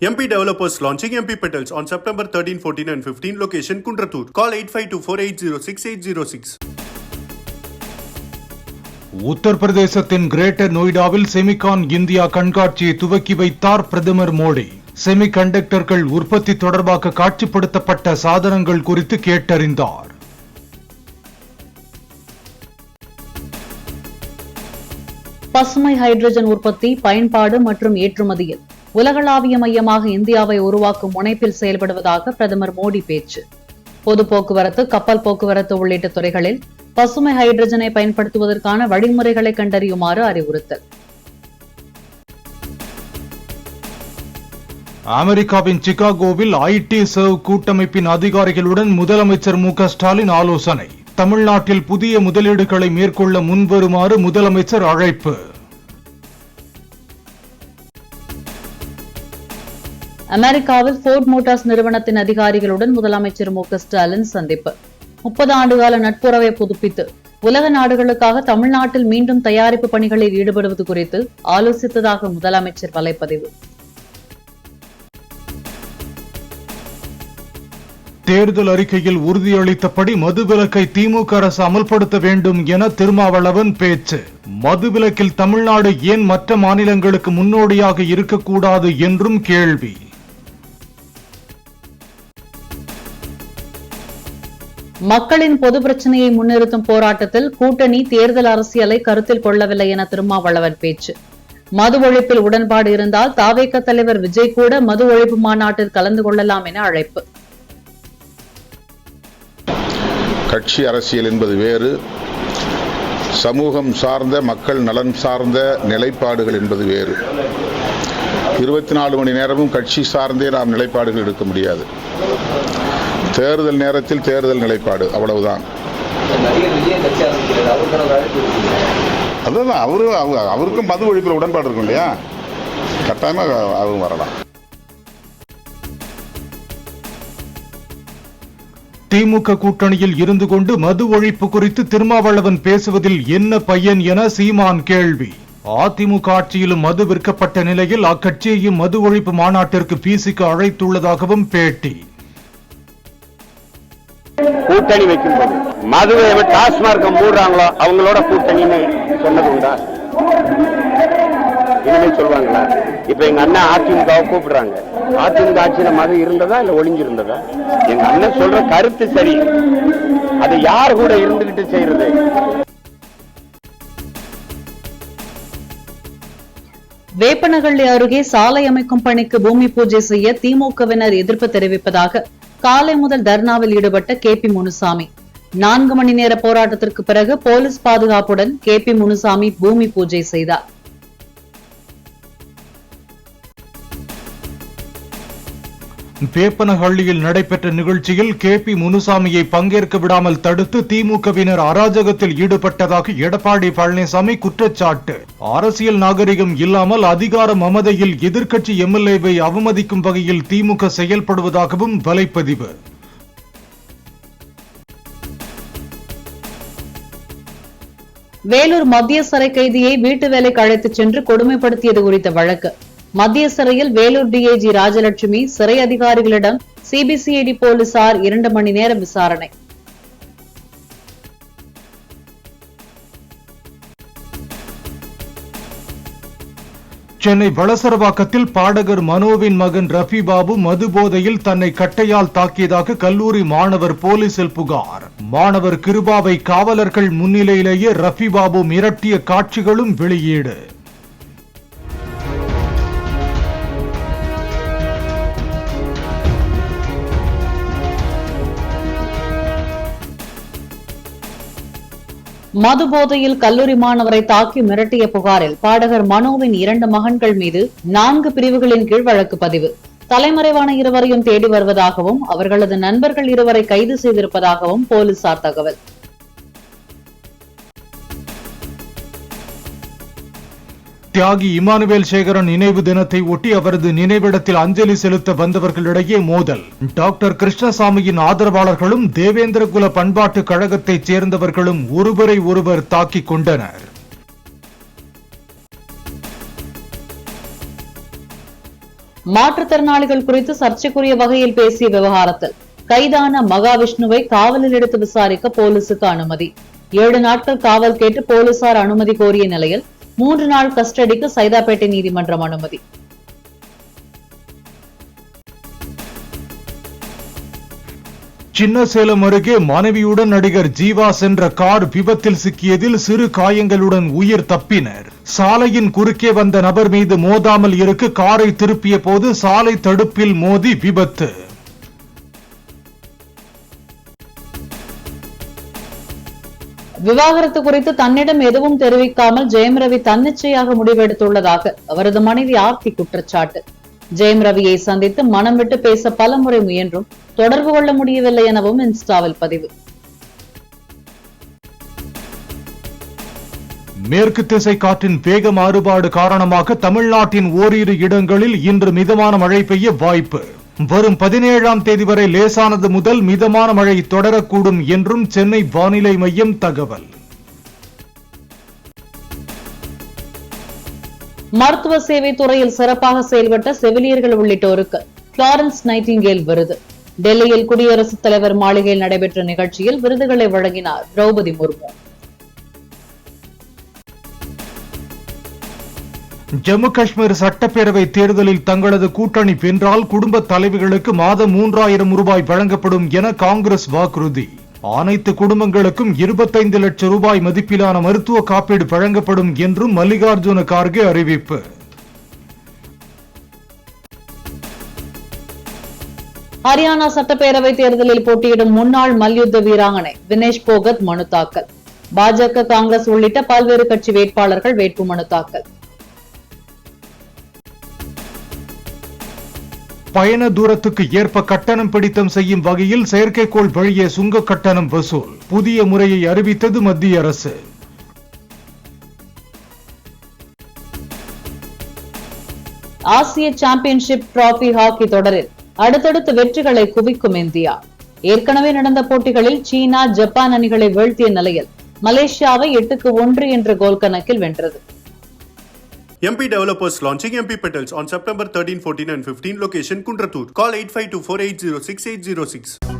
MP developers launching MP Petals on September 13, 14 and 15. Location Kundratur. Call 8524806806. உத்தரப்பிரதேசத்தின் greater நொய்டாவில் Semicon India கண்காட்சியை துவக்கி வைத்தார் பிரதமர் மோடி. செமி கண்டக்டர்கள் உற்பத்தி தொடர்பாக காட்சிப்படுத்தப்பட்ட சாதனங்கள் குறித்து கேட்டறிந்தார். பசுமை ஹைட்ரஜன் உற்பத்தி, பயன்பாடு மற்றும் ஏற்றுமதியில் உலகளாவிய மையமாக இந்தியாவை உருவாக்கும் முனைப்பில் செயல்படுவதாக பிரதமர் மோடி பேச்சு. பொது போக்குவரத்து, கப்பல் போக்குவரத்து உள்ளிட்ட துறைகளில் பசுமை ஹைட்ரஜனை பயன்படுத்துவதற்கான வழிமுறைகளை கண்டறியுமாறு அறிவுறுத்தல். அமெரிக்காவின் சிகாகோவில் ஐடி சர்வ் கூட்டமைப்பின் அதிகாரிகளுடன் முதலமைச்சர் மு க ஸ்டாலின் ஆலோசனை. தமிழ்நாட்டில் புதிய முதலீடுகளை மேற்கொள்ள முன்வருமாறு முதலமைச்சர் அழைப்பு. அமெரிக்காவில் ஃபோர்ட் மோட்டார்ஸ் நிறுவனத்தின் அதிகாரிகளுடன் முதலமைச்சர் மு க ஸ்டாலின் சந்திப்பு. 30 ஆண்டுகால நட்புறவை புதுப்பித்து உலக நாடுகளுக்காக தமிழ்நாட்டில் மீண்டும் தயாரிப்பு பணிகளில் ஈடுபடுவது குறித்து ஆலோசித்ததாக முதலமைச்சர் வலைப்பதிவு. தேர்தல் அறிக்கையில் உறுதியளித்தபடி மதுவிலக்கை திமுக அரசு அமல்படுத்த வேண்டும் என திருமாவளவன் பேச்சு. மதுவிலக்கில் தமிழ்நாடு ஏன் மற்ற மாநிலங்களுக்கு முன்னோடியாக இருக்கக்கூடாது என்றும் கேள்வி. மக்களின் பொது பிரச்சனையை முன்னிறுத்தும் போராட்டத்தில் கூட்டணி தேர்தல் அரசியலை கருத்தில் கொள்ளவில்லை என திருமாவளவன் பேச்சு. மது ஒழிப்பில் உடன்பாடு இருந்தால் தாவேக தலைவர் விஜய் கூட மது ஒழிப்பு மாநாட்டில் கலந்து கொள்ளலாம் என அழைப்பு. கட்சி அரசியல் என்பது வேறு, சமூகம் சார்ந்த மக்கள் நலன் சார்ந்த நிலைப்பாடுகள் என்பது வேறு. 24 மணி நேரமும் கட்சி சார்ந்தே நாம் நிலைப்பாடுகள் எடுக்க முடியாது. தேர்தல் நேரத்தில் தேர்தல் நிலைப்பாடு, அவ்வளவுதான். அதுதான் அவருக்கும் மது ஒழிப்பில் உடன்பாடு இருக்கும் இல்லையா, கட்டாயமாக அதுவும் வரலாம். திமுக கூட்டணியில் இருந்து கொண்டு மது ஒழிப்பு குறித்து திருமாவளவன் பேசுவதில் என்ன பயன் என சீமான் கேள்வி. அதிமுக ஆட்சியிலும் மது விற்கப்பட்ட நிலையில் அக்கட்சியையும் மது ஒழிப்பு மாநாட்டிற்கு பிசிக்கு அழைத்துள்ளதாகவும் பேட்டி. கூட்டணி வைக்கும் போது மதுவை டாஸ்மார்க்க மூடுறாங்களோ அவங்களோட கூட்டணின்னு சொன்னது உண்டா? இனிமேல் சொல்லுவாங்களா? இப்ப எங்க அண்ணன் அதிமுகவை கூப்பிடுறாங்க. அதிமுக ஆட்சியில மது இருந்ததா இல்ல ஒளிஞ்சிருந்ததா? எங்க அண்ணன் சொல்ற கருத்து சரி, அது யார் கூட இருந்துகிட்டு செய்யறது? வேப்பனஹள்ளி அருகே சாலை அமைக்கும் பணிக்கு பூமி பூஜை செய்ய திமுகவினர் எதிர்ப்பு தெரிவிப்பதாக காலை முதல் தர்ணாவில் ஈடுபட்ட KP முனுசாமி. 4 மணி நேர போராட்டத்திற்கு பிறகு போலீஸ் பாதுகாப்புடன் KP முனுசாமி பூமி பூஜை செய்தார். வேப்பனஹள்ளியில் நடைபெற்ற நிகழ்ச்சியில் KP முனுசாமியை பங்கேற்க விடாமல் தடுத்து திமுகவினர் அராஜகத்தில் ஈடுபட்டதாக எடப்பாடி பழனிசாமி குற்றச்சாட்டு. அரசியல் நாகரிகம் இல்லாமல் அதிகார மமதையில் எதிர்க்கட்சி MLA-வை அவமதிக்கும் வகையில் திமுக செயல்படுவதாகவும் வலைப்பதிவு. வேலூர் மத்திய சிறை கைதியை வீட்டு வேலைக்கு அழைத்துச் சென்று கொடுமைப்படுத்தியது குறித்த வழக்கு. மத்திய சிறையில் வேலூர் DIG ராஜலட்சுமி சிறை அதிகாரிகளிடம் CBCID போலீசார் 2 மணி நேர விசாரணை. சென்னை வளசரவாக்கத்தில் பாடகர் மனோவின் மகன் ரஃபி பாபு மது போதையில் தன்னை கட்டையால் தாக்கியதாக கல்லூரி மாணவர் போலீசில் புகார். மாணவர் கிருபாவை காவலர்கள் முன்னிலையிலேயே ரஃபி பாபு மிரட்டிய காட்சிகளும் வெளியீடு. மது போதையில் கல்லூரி மாணவரை தாக்கி மிரட்டிய புகாரில் பாடகர் மனோவின் 2 மகன்கள் மீது 4 பிரிவுகளின் கீழ் வழக்கு பதிவு. தலைமறைவான இருவரையும் தேடி வருவதாகவும் அவர்களது நண்பர்கள் 2 கைது செய்திருப்பதாகவும் போலீசார் தகவல். தியாகி இமானுவேல் சேகரன் நினைவு தினத்தை ஒட்டி அவரது நினைவிடத்தில் அஞ்சலி செலுத்த வந்தவர்களிடையே மோதல். டாக்டர் கிருஷ்ணசாமியின் ஆதரவாளர்களும் தேவேந்திரகுல பண்பாட்டு கழகத்தைச் சேர்ந்தவர்களும் ஒருவரை ஒருவர் தாக்கிக் கொண்டனர். மாற்றுத்திறனாளிகள் குறித்து சர்ச்சைக்குரிய வகையில் பேசிய விவகாரத்தில் கைதான மகாவிஷ்ணுவை காவலில் எடுத்து விசாரிக்க போலீசுக்கு அனுமதி. 7 நாட்கள் காவல் கேட்டு போலீசார் அனுமதி கோரிய நிலையில் 3 நாள் கஸ்டடிக்கு சைதாப்பேட்டை நீதிமன்றம் அனுமதி. சின்னசேலம் அருகே மனைவியுடன் நடிகர் ஜீவா சென்ற கார் விபத்தில் சிக்கியதில் சிறு காயங்களுடன் உயிர் தப்பினர். சாலையின் குறுக்கே வந்த நபர் மீது மோதாமல் இருக்க காரை திருப்பிய போது சாலை தடுப்பில் மோதி விபத்து. விவாகரத்து குறித்து தன்னிடம் எதுவும் தெரிவிக்காமல் ஜெயம் ரவி தன்னிச்சையாக முடிவெடுத்துள்ளதாக அவரது மனைவி ஆர்த்தி குற்றச்சாட்டு. ஜெயம் ரவியை சந்தித்து மனம் விட்டு பேச பலமுறை முயன்றும் தொடர்பு கொள்ள முடியவில்லை எனவும் இன்ஸ்டாவில் பதிவு. மேற்கு திசை காற்றின் வேக மாறுபாடு காரணமாக தமிழ்நாட்டின் ஓரிரு இடங்களில் இன்று மிதமான மழை பெய்ய வாய்ப்பு. வரும் 17ஆம் தேதி வரை லேசானது முதல் மிதமான மழை தொடரக்கூடும் என்றும் சென்னை வானிலை மையம் தகவல். மருத்துவ சேவை துறையில் சிறப்பாக செயல்பட்ட செவிலியர்கள் உள்ளிட்டோருக்கு பிளாரன்ஸ் நைட்டிங்கேல் விருது. டெல்லியில் குடியரசுத் தலைவர் மாளிகையில் நடைபெற்ற நிகழ்ச்சியில் விருதுகளை வழங்கினார் திரௌபதி முர்மு. ஜம்மு காஷ்மீர் சட்டப்பேரவை தேர்தலில் தங்களது கூட்டணி வென்றால் குடும்ப தலைவிகளுக்கு மாதம் 3000 ரூபாய் வழங்கப்படும் என காங்கிரஸ் வாக்குறுதி. அனைத்து குடும்பங்களுக்கும் 25 லட்சம் ரூபாய் மதிப்பிலான மருத்துவ காப்பீடு வழங்கப்படும் என்றும் மல்லிகார்ஜுன கார்கே அறிவிப்பு. ஹரியானா சட்டப்பேரவை தேர்தலில் போட்டியிடும் முன்னாள் மல்யுத்த வீராங்கனை வினேஷ் போகத் மனு தாக்கல். பாஜக, காங்கிரஸ் உள்ளிட்ட பல்வேறு கட்சி வேட்பாளர்கள் வேட்புமனு தாக்கல். பயண தூரத்துக்கு ஏற்ப கட்டணம் பிடித்தம் செய்யும் வகையில் செயற்கைக்கோள் வழியே சுங்க கட்டணம் வசூல் புதிய முறையை அறிவித்தது மத்திய அரசு. ஆசிய சாம்பியன்ஷிப் டிராபி ஹாக்கி தொடரில் அடுத்தடுத்து வெற்றிகளை குவிக்கும் இந்தியா. ஏற்கனவே நடந்த போட்டிகளில் சீனா, ஜப்பான் அணிகளை வீழ்த்திய நிலையில் மலேசியாவை 8-1 என்ற கோல் கணக்கில் வென்றது. MP developers launching MP Petals on September 13, 14 and 15. Location Kundratur. Call 8524806806.